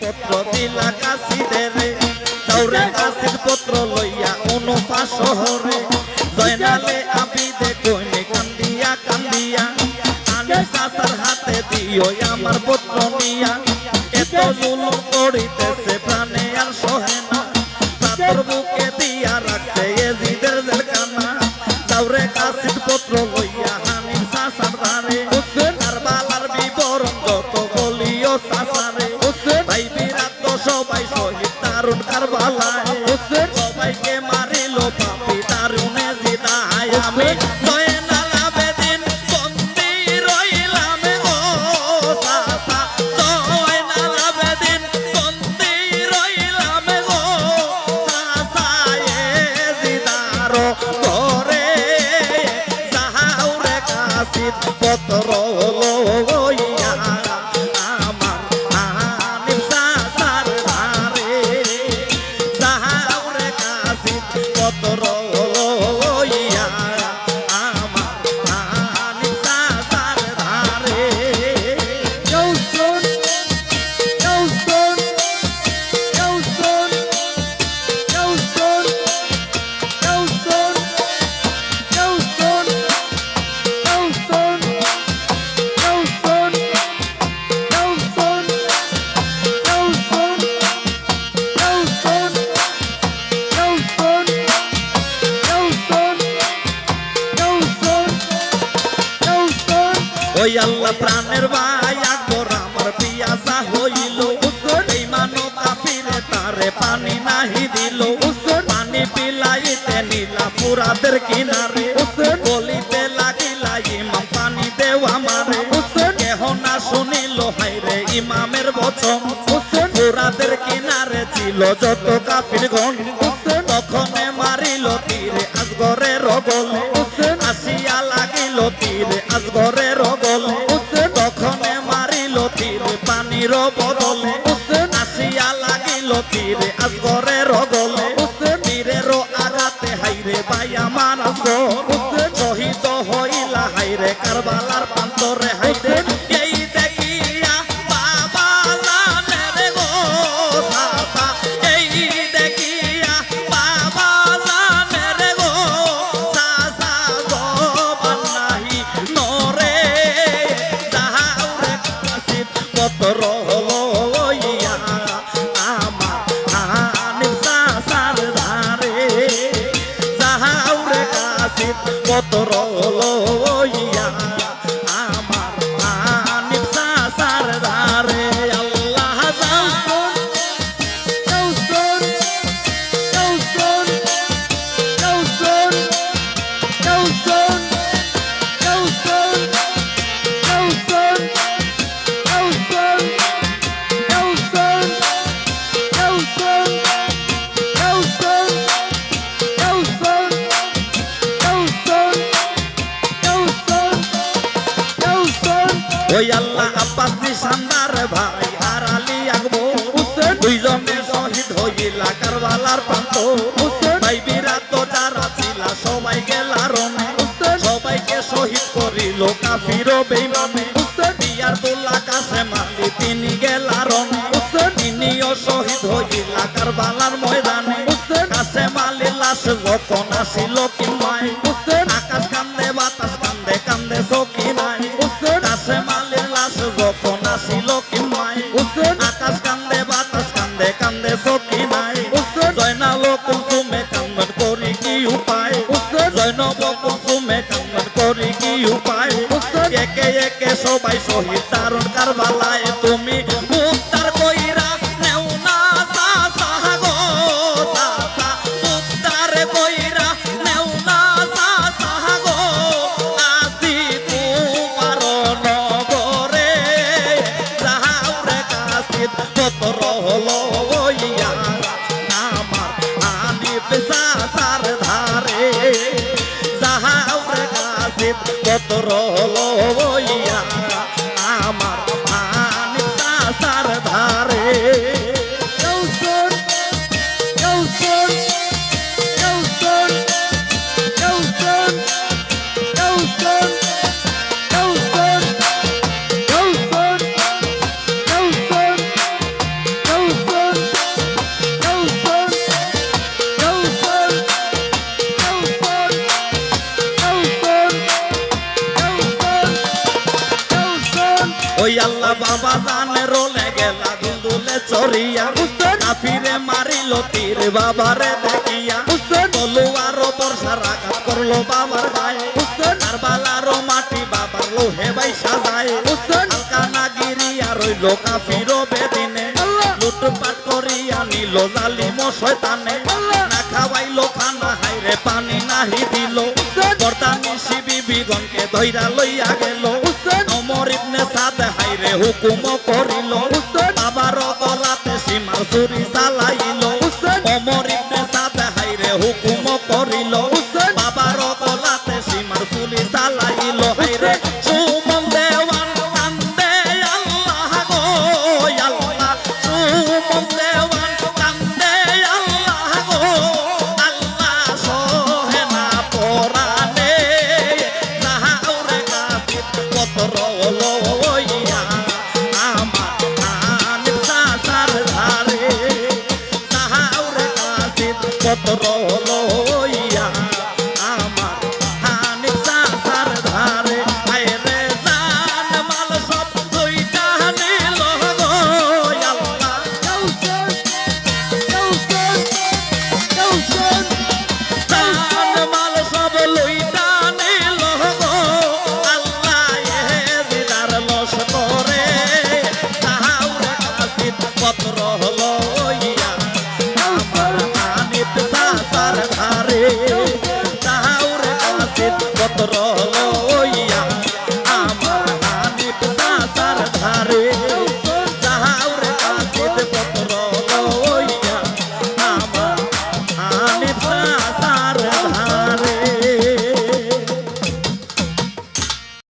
পত্র দিলা কাশিদের যাওরে কাশির পত্র লইয়া অনুপা শহরে জয়নালে আবিদে কইনে কান্দিয়া কান্দিয়া আনিস চাচার হাতে দিও আমার পত্র নিয়া এত জুলুম করিতেছে প্রাণে আর সহে না তার বুকে দিয়া রাখছে এজিদের জেলখানা যাওরে কাশির পত্র লইয়া আনিস চাচার ধারে কারবালার বিবরণ যত বলিও চাচারে ভাই বিরাট তো সবাই শহীদ দারুণ কারবালায় সবাইকে মারিল পাপি দারুণে জিদায় আমি জয়নাল আবেদিন বন্দি রইলাম ও চাচা জয়নাল আবেদিন বন্দি রইলাম ও চাচা জিদার ঘরে যাহাউরে কাশিদ পত্র লইয়া আমার আনিস চাচার ধারে যাহাউরে কাশিদ পত্র লইয়া আমার আনিস চাচার ধারে ওই আল্লাহ প্রাণের ভাই আকবর আমার পিয়াসা হইল এই মানো কাফিরে তারে পানি নাহি দিল পানি পিলাইতে নিলা ফুরাতের কিনারে বলিতে লাগিলা ইমাম পানি দেও আমারে কেহ না শুনিল হাইরে ইমামের বচন ফুরাতের কিনারে ছিল যত কাফির গণ তখনে মারিল তীরে আসগরের গলে আসিয়া লাগিল তীরে আসগরের গলে তখনে মারিল তীরে পানির বদলে আসিয়া লাগিল তীরে আসগরের গলে তীরের আঘাতে হাইরে ভাই আমার আসগর শহীদ হইলা হাইরে কারবালার প্রান্তরে হাইরে এই দেখিয়া বাবা জানের গো চাচা এই দেখিয়া বাবা জানের গো চাচা জবান নাহি নরে যাহাউরে কাশিদ পত্র লইয়া আমার আনিস চাচার ধারে যাহাউরে কাশিদ পত্র লইয়া আমার আনিস চাচার ধারে আল্লাহ ওই আল্লাহ আব্বাস নিশানদার ভাই আর আলী আকবর দুইজনে শহীদ হইলা কারবালার প্রান্ত ভাই বিরাট যারা ছিল সবাই গেলা রনে সবাইকে শহীদ করিল কাফির বেঈমানে বিয়ার দোল্লা কাছে মালি তিনি গেলা রনে তিনিও শহীদ হইলা কারবালার ময়দানে কাছে মালি লাশ যখন আসিল কিমায় আকাশ কান্দে বাতাস কান্দে কান্দে চকি নাই কাছে মালির লাশ যখন আসিল কিমায় আকাশ কান্দে বাতাস কান্দে কান্দে চকি নাই জয়নাল কুলসুমে কান্দন করি কি উপায় জয়নব কুলসুমে কান্দন করি কি উপায় একে একে সবাই শহীদ দারুণ কারবালায় তুমি উদ্ধার কইরা নেও না চাচা গো চাচা উদ্ধার কইরা নেও না চাচা গো আসি তোমার নগরে যাহাউরে কাশিদ পত্র লইয়া আমার আনিস চাচার ধারে যাহাউরে কাশিদ পত্র লইয়া আমার আনিস চাচার ধারে বাবা জানে রোলে গেলা দুলদুলে চড়িয়া কাফিরে মারিল তীর বাবারে দেখিয়া তলোয়ারও বর্ষার আঘাত করলো বাবার গায়ে কারবালারও মাটি বাবার লোহে বাইসা যায় হালকা না গিরিয়া রইল কাফিরও বেদিনে লুটপাট করিয়া নিল জালিম শয়তানে না খাওয়াইলো খানা হাইরে পানি নাহি দিল বর্তানিসি বিবিগণকে ধইরা লইয়া গেল ওমর ইবনে সাদ হাইরে হুকুম করিল বাবার গলাতে সীমার ছুরি চালাইল ওমর ইবনে সাদ হাইরে হুকুম করিল বাবার গলাতে সীমার ছুরি চালাইল হাইরে সুমন দেওয়ান কান্দে আল্লাহ গো আল্লাহ সুমন দেওয়ান কান্দে আল্লাহ গো আল্লাহ সহে না পরানে যাহাউরে গাছিত পত্র লইয়া আমার আনিব সাসার ধারে যাহাউরে গাছিত পত্র লইয়া আমার আনিব সাসার ধারে হায়রে জান মাল সব লইটা নিল গো আল্লাহ জান মাল সব লইটা নিল গো আল্লাহ এ দিদার লস করে যাহাউরে গাছিত পত্র